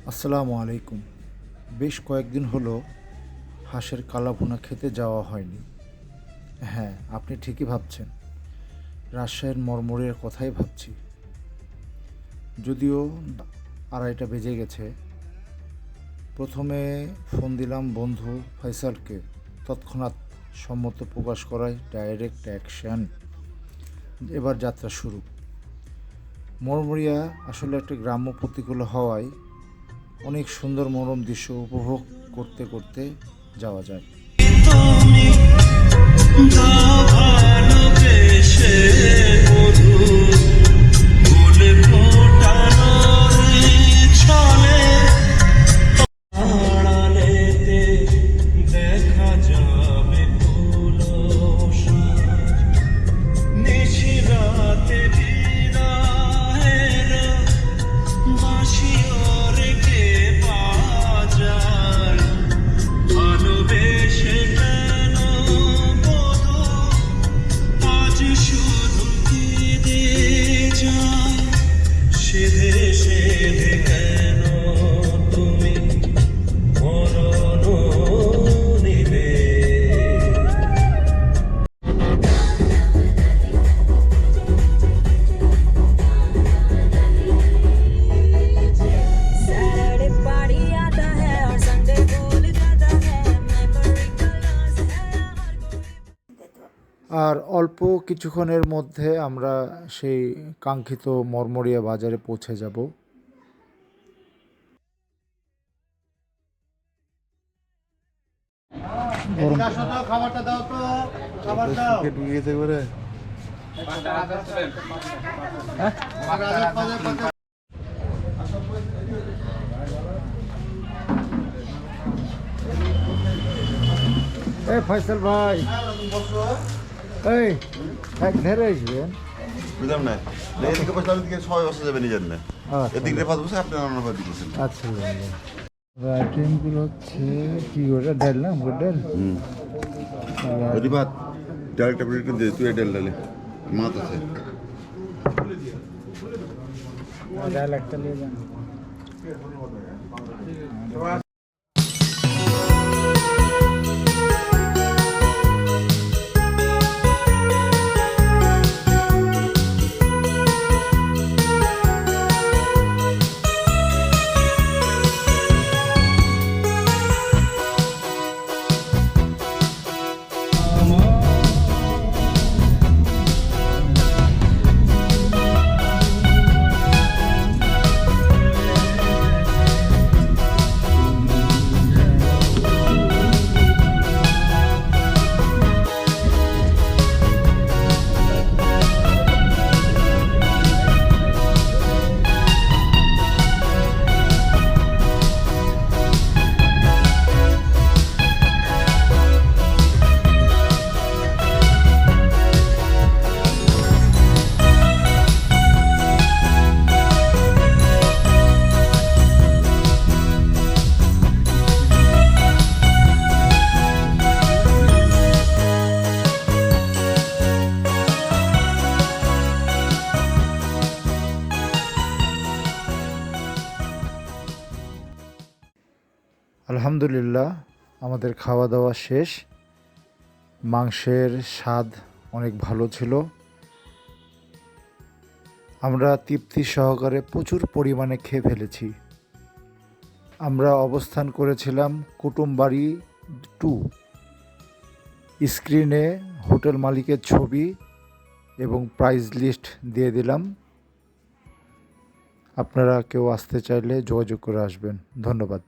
আসসালামু আলাইকুম। বেশ কয়েকদিন হলো হাঁসের কালাভুনা খেতে যাওয়া হয়নি। হ্যাঁ, আপনি ঠিকই ভাবছেন, রাজশাহীর মরমরিয়ার কথাই ভাবছি। যদিও 2:30 বেজে গেছে। প্রথমে ফোন দিলাম বন্ধু ফয়সালকে, তৎক্ষণাৎ সম্মত প্রকাশ করায় ডাইরেক্ট অ্যাকশন। এবার যাত্রা শুরু। মরমরিয়া আসলে একটা গ্রাম্য প্রতিকূল হওয়ায় অনেক সুন্দর মনোরম দৃশ্য উপভোগ করতে করতে যাওয়া যায়। আর অল্প কিছুক্ষণের মধ্যে আমরা সেই কাঙ্ক্ষিত মরমরিয়া বাজারে পৌঁছে যাব। খাবারটা দাও তো, খাবার দাও। এই ফয়সাল ভাই, এই এক ধরে আসবেন। বুঝলাম না, এদিকে বসলে ওদিকে সবাই বসে যাবে নিজের না, এদিকে রেফাত বসে আপনি অন্য ভাবে দিচ্ছেন। আচ্ছা, আইটেমগুলো হচ্ছে কি ওটা ডাল না, মুগের ডাল। রিফাত ডাইরেক্ট আপনি দিয়ে তুই ডাল ডালে মাছ আছে, ডাল একটা নিয়ে যান। আলহামদুলিল্লাহ, আমাদের খাওয়া দাওয়া শেষ। মাংসের স্বাদ অনেক ভালো ছিল। আমরা তৃপ্তি সহকারে প্রচুর পরিমাণে খেয়ে ফেলেছি। আমরা অবস্থান করেছিলাম কুটুমবাড়ি 2। স্ক্রিনে হোটেল মালিকের ছবি এবং প্রাইস লিস্ট দিয়ে দিলাম। আপনারা কেউ আসতে চাইলে যোগাযোগ করে আসবেন। ধন্যবাদ।